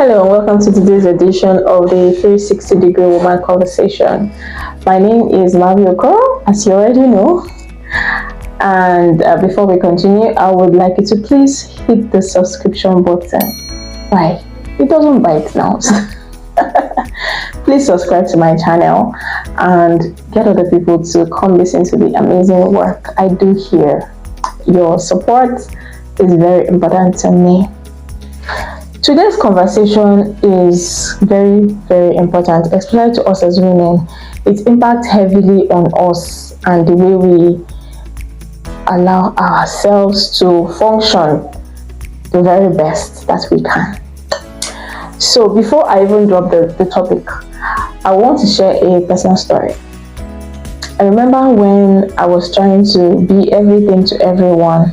Hello and welcome to today's edition of the 360-degree Woman Conversation. My name is Mavi Okoro, as you already know. And before we continue, I would like you to please hit the subscription button. Why? It doesn't bite now. Please subscribe to my channel and get other people to come listen to the amazing work I do here. Your support is very important to me. Today's conversation is very, very important, especially to us as women. It impacts heavily on us and the way we allow ourselves to function the very best that we can. So before I even drop the topic, I want to share a personal story. I remember when I was trying to be everything to everyone,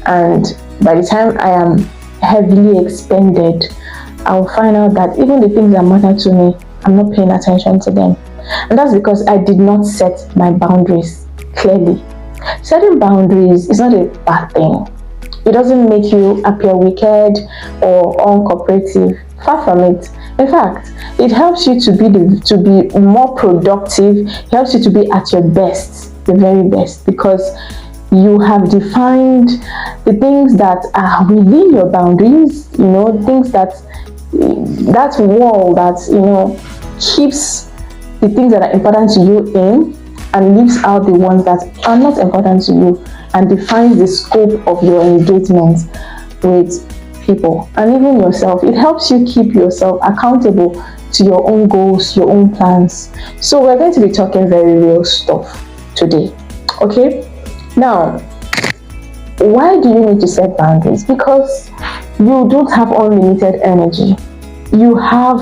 and by the time I am heavily expended, I will find out that even the things that matter to me, I'm not paying attention to them. And that's because I did not set my boundaries clearly. Setting boundaries is not a bad thing. It doesn't make you appear wicked or uncooperative. Far from it. In fact, it helps you to be more productive. It helps you to be at your best, the very best, because you have defined the things that are within your boundaries, things that wall that, keeps the things that are important to you in and leaves out the ones that are not important to you, and defines the scope of your engagement with people and even yourself. It helps you keep yourself accountable to your own goals, your own plans. So we're going to be talking very real stuff today, okay? Now, why do you need to set boundaries? Because you don't have unlimited energy. You have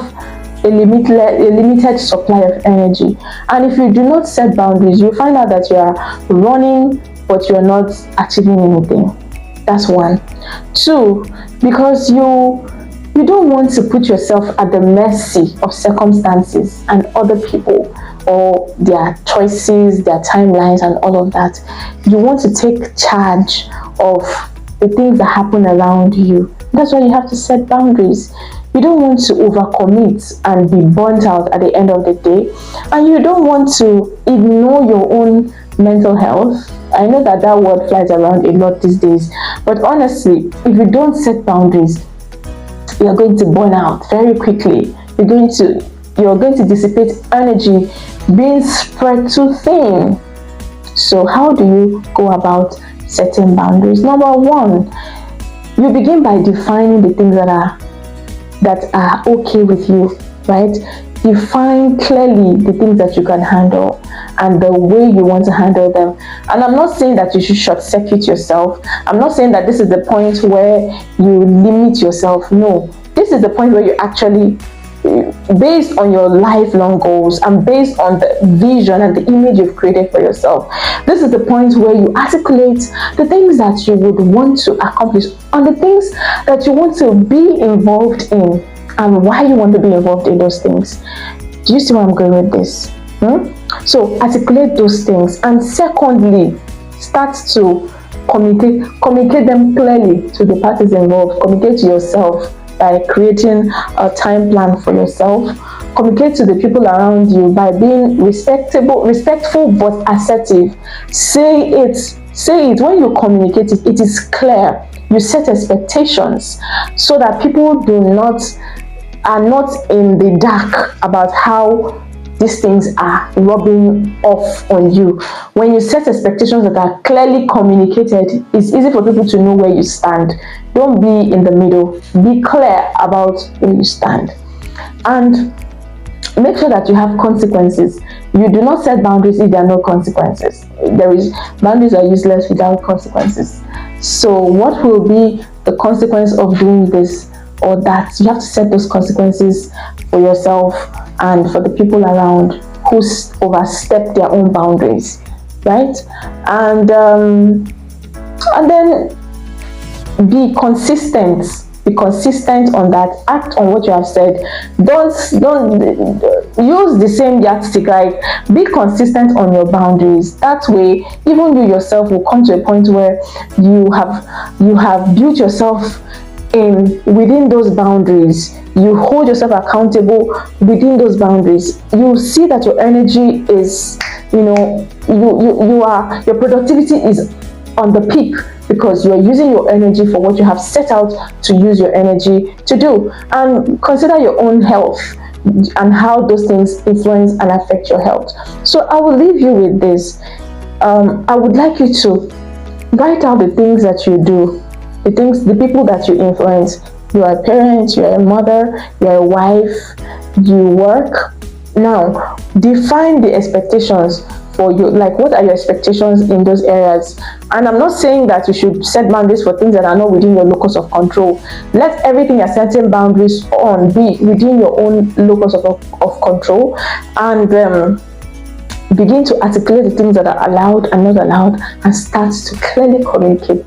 a limited supply of energy. And if you do not set boundaries, you find out that you are running, but you're not achieving anything. That's one. Two, because you don't want to put yourself at the mercy of circumstances and other people, or their choices, their timelines, and all of that. You want to take charge of the things that happen around you. That's why you have to set boundaries. You don't want to overcommit and be burnt out at the end of the day. And you don't want to ignore your own mental health. I know that word flies around a lot these days. But honestly, if you don't set boundaries, you're going to burn out very quickly. You're going to dissipate energy, being spread too thin. So how do you go about setting boundaries? Number one, you begin by defining the things that are okay with you, right? Define clearly the things that you can handle and the way you want to handle them. And I'm not saying that you should short circuit yourself. I'm not saying that this is the point where you limit yourself. No, this is the point where you actually, based on your lifelong goals and based on the vision and the image you've created for yourself, this is the point where you articulate the things that you would want to accomplish and the things that you want to be involved in and why you want to be involved in those things. Do you see where I'm going with this? So articulate those things, and secondly, start to communicate them clearly to the parties involved. Communicate to yourself by creating a time plan for yourself. Communicate to the people around you by being respectful but assertive. Say it. When you communicate it, it is clear. You set expectations so that people are not in the dark about how these things are rubbing off on you. When you set expectations that are clearly communicated, it's easy for people to know where you stand. Don't be in the middle. Be clear about where you stand. And make sure that you have consequences. You do not set boundaries if there are no consequences. Boundaries are useless without consequences. So what will be the consequence of doing this or that? You have to set those consequences for yourself and for the people around who overstep their own boundaries, right? And then be consistent. Be consistent on that. Act on what you have said. Don't use the same yardstick. Like, be consistent on your boundaries. That way, even you yourself will come to a point where you have built yourself in within those boundaries, you hold yourself accountable within those boundaries, you see that your energy is, you are, your productivity is on the peak, because you are using your energy for what you have set out to use your energy to do. And consider your own health and how those things influence and affect your health. So I will leave you with this. I would like you to write out the things that you do, the people that you influence. You are a parent, you are a mother, you are a wife, you work. Now, define the expectations for you. Like, what are your expectations in those areas? And I'm not saying that you should set boundaries for things that are not within your locus of control. Let everything you're setting boundaries on be within your own locus of control, and begin to articulate the things that are allowed and not allowed, and start to clearly communicate